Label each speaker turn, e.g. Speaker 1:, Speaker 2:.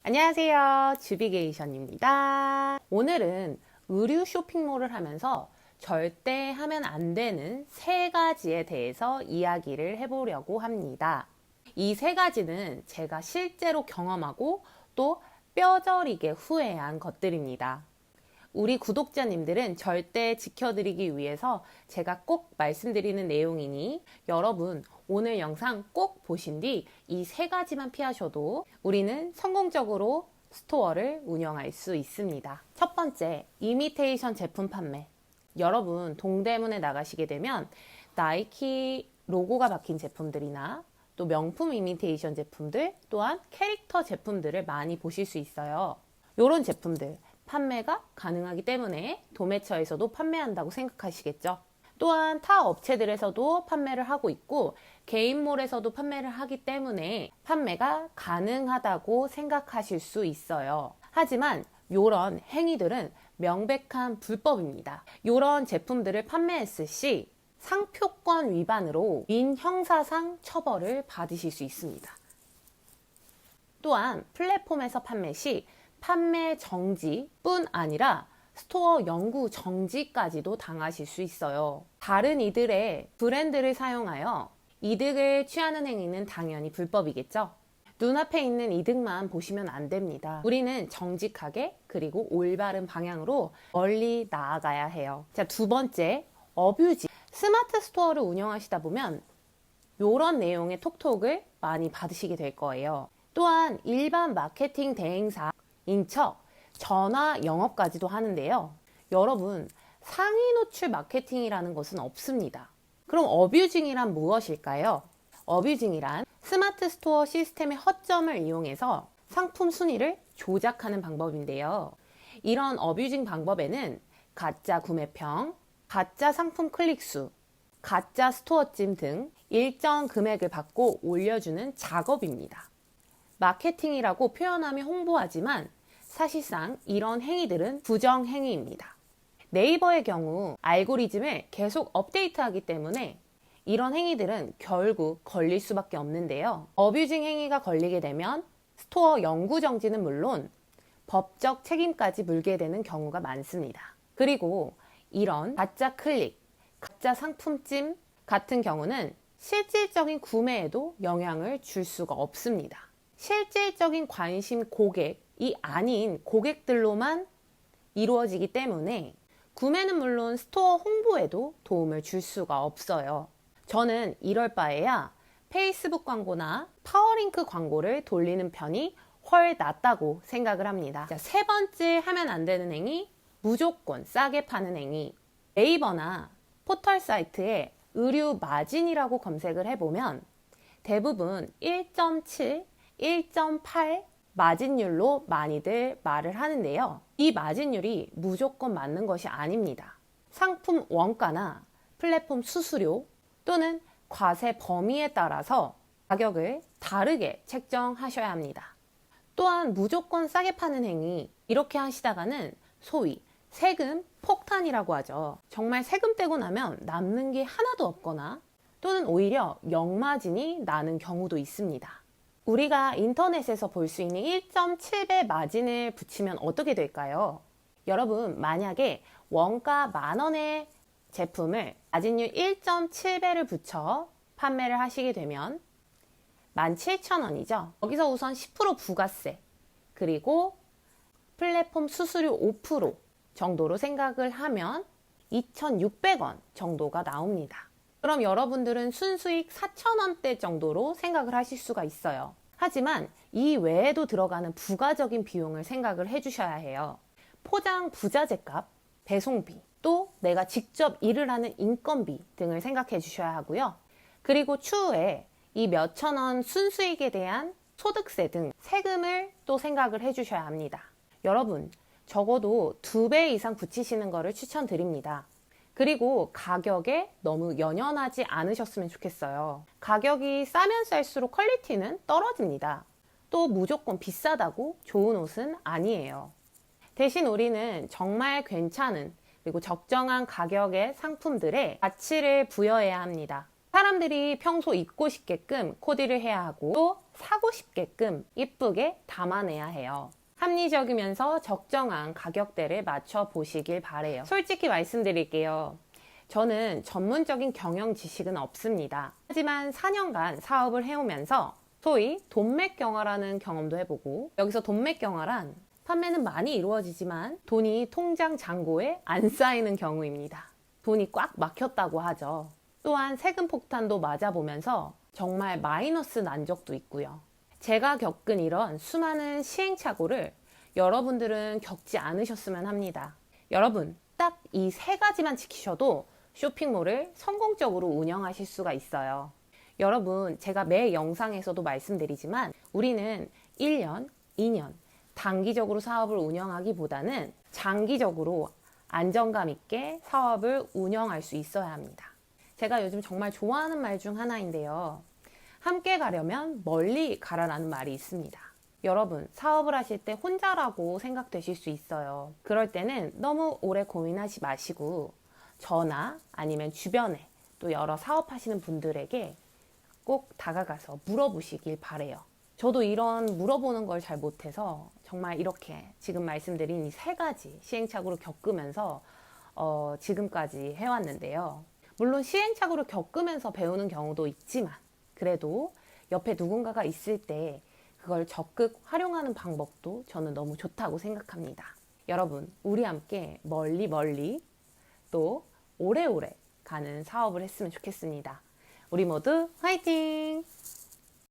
Speaker 1: 안녕하세요. 주비게이션입니다. 오늘은 의류 쇼핑몰을 하면서 절대 하면 안 되는 세 가지에 대해서 이야기를 해보려고 합니다. 이 세 가지는 제가 실제로 경험하고 또 뼈저리게 후회한 것들입니다. 우리 구독자님들은 절대 지켜드리기 위해서 제가 꼭 말씀드리는 내용이니 여러분 오늘 영상 꼭 보신 뒤 이 세 가지만 피하셔도 우리는 성공적으로 스토어를 운영할 수 있습니다. 첫 번째, 이미테이션 제품 판매. 여러분 동대문에 나가시게 되면 나이키 로고가 박힌 제품들이나 또 명품 이미테이션 제품들 또한 캐릭터 제품들을 많이 보실 수 있어요. 이런 제품들 판매가 가능하기 때문에 도매처에서도 판매한다고 생각하시겠죠. 또한 타 업체들에서도 판매를 하고 있고 개인몰에서도 판매를 하기 때문에 판매가 가능하다고 생각하실 수 있어요. 하지만 이런 행위들은 명백한 불법입니다. 이런 제품들을 판매했을 시 상표권 위반으로 민형사상 처벌을 받으실 수 있습니다. 또한 플랫폼에서 판매 시 판매 정지뿐 아니라 스토어 영구 정지까지도 당하실 수 있어요. 다른 이들의 브랜드를 사용하여 이득을 취하는 행위는 당연히 불법이겠죠. 눈앞에 있는 이득만 보시면 안 됩니다. 우리는 정직하게 그리고 올바른 방향으로 멀리 나아가야 해요. 자, 두 번째, 어뷰징. 스마트 스토어를 운영하시다 보면 이런 내용의 톡톡을 많이 받으시게 될 거예요. 또한 일반 마케팅 대행사인 척 전화 영업까지도 하는데요. 여러분, 상위 노출 마케팅이라는 것은 없습니다. 그럼 어뷰징이란 무엇일까요? 어뷰징이란 스마트 스토어 시스템의 허점을 이용해서 상품 순위를 조작하는 방법인데요. 이런 어뷰징 방법에는 가짜 구매평, 가짜 상품 클릭수, 가짜 스토어찜 등 일정 금액을 받고 올려주는 작업입니다. 마케팅이라고 표현하며 홍보하지만 사실상 이런 행위들은 부정행위입니다. 네이버의 경우 알고리즘을 계속 업데이트하기 때문에 이런 행위들은 결국 걸릴 수밖에 없는데요. 어뷰징 행위가 걸리게 되면 스토어 영구 정지는 물론 법적 책임까지 물게 되는 경우가 많습니다. 그리고 이런 가짜 클릭, 가짜 상품찜 같은 경우는 실질적인 구매에도 영향을 줄 수가 없습니다. 실질적인 관심 고객이 아닌 고객들로만 이루어지기 때문에 구매는 물론 스토어 홍보에도 도움을 줄 수가 없어요. 저는 이럴 바에야 페이스북 광고나 파워링크 광고를 돌리는 편이 훨 낫다고 생각을 합니다. 자, 세 번째 하면 안 되는 행위, 무조건 싸게 파는 행위. 네이버나 포털 사이트에 의류 마진이라고 검색을 해보면 대부분 1.7, 1.8 마진율로 많이들 말을 하는데요. 이 마진율이 무조건 맞는 것이 아닙니다. 상품 원가나 플랫폼 수수료 또는 과세 범위에 따라서 가격을 다르게 책정하셔야 합니다. 또한 무조건 싸게 파는 행위, 이렇게 하시다가는 소위 세금 폭탄이라고 하죠. 정말 세금 떼고 나면 남는 게 하나도 없거나 또는 오히려 역마진이 나는 경우도 있습니다. 우리가 인터넷에서 볼 수 있는 1.7배 마진을 붙이면 어떻게 될까요? 여러분, 만약에 원가 10,000원의 제품을 마진율 1.7배를 붙여 판매를 하시게 되면 17,000원이죠. 여기서 우선 10% 부가세 그리고 플랫폼 수수료 5% 정도로 생각을 하면 2,600원 정도가 나옵니다. 그럼 여러분들은 순수익 4,000원대 정도로 생각을 하실 수가 있어요. 하지만 이 외에도 들어가는 부가적인 비용을 생각을 해주셔야 해요. 포장 부자재 값, 배송비, 또 내가 직접 일을 하는 인건비 등을 생각해 주셔야 하고요. 그리고 추후에 이 몇천 원 순수익에 대한 소득세 등 세금을 또 생각을 해 주셔야 합니다. 여러분, 적어도 2배 이상 붙이시는 것을 추천드립니다. 그리고 가격에 너무 연연하지 않으셨으면 좋겠어요. 가격이 싸면 쌀수록 퀄리티는 떨어집니다. 또 무조건 비싸다고 좋은 옷은 아니에요. 대신 우리는 정말 괜찮은 그리고 적정한 가격의 상품들에 가치를 부여해야 합니다. 사람들이 평소 입고 싶게끔 코디를 해야 하고 또 사고 싶게끔 이쁘게 담아내야 해요. 합리적이면서 적정한 가격대를 맞춰 보시길 바래요. 솔직히 말씀드릴게요. 저는 전문적인 경영 지식은 없습니다. 하지만 4년간 사업을 해오면서 소위 돈맥경화라는 경험도 해보고, 여기서 돈맥경화란 판매는 많이 이루어지지만 돈이 통장 잔고에 안 쌓이는 경우입니다. 돈이 꽉 막혔다고 하죠. 또한 세금 폭탄도 맞아보면서 정말 마이너스 난 적도 있고요. 제가 겪은 이런 수많은 시행착오를 여러분들은 겪지 않으셨으면 합니다. 여러분, 딱 이 3가지만 지키셔도 쇼핑몰을 성공적으로 운영하실 수가 있어요. 여러분, 제가 매 영상에서도 말씀드리지만 우리는 1년, 2년 단기적으로 사업을 운영하기보다는 장기적으로 안정감 있게 사업을 운영할 수 있어야 합니다. 제가 요즘 정말 좋아하는 말 중 하나인데요. 함께 가려면 멀리 가라라는 말이 있습니다. 여러분, 사업을 하실 때 혼자라고 생각되실 수 있어요. 그럴 때는 너무 오래 고민하지 마시고 저나 아니면 주변에 또 여러 사업하시는 분들에게 꼭 다가가서 물어보시길 바래요. 저도 이런 물어보는 걸 잘 못해서 정말 이렇게 지금 말씀드린 이 3가지 시행착오를 겪으면서 지금까지 해왔는데요. 물론 시행착오를 겪으면서 배우는 경우도 있지만 그래도 옆에 누군가가 있을 때 그걸 적극 활용하는 방법도 저는 너무 좋다고 생각합니다. 여러분, 우리 함께 멀리 멀리 또 오래오래 가는 사업을 했으면 좋겠습니다. 우리 모두 화이팅!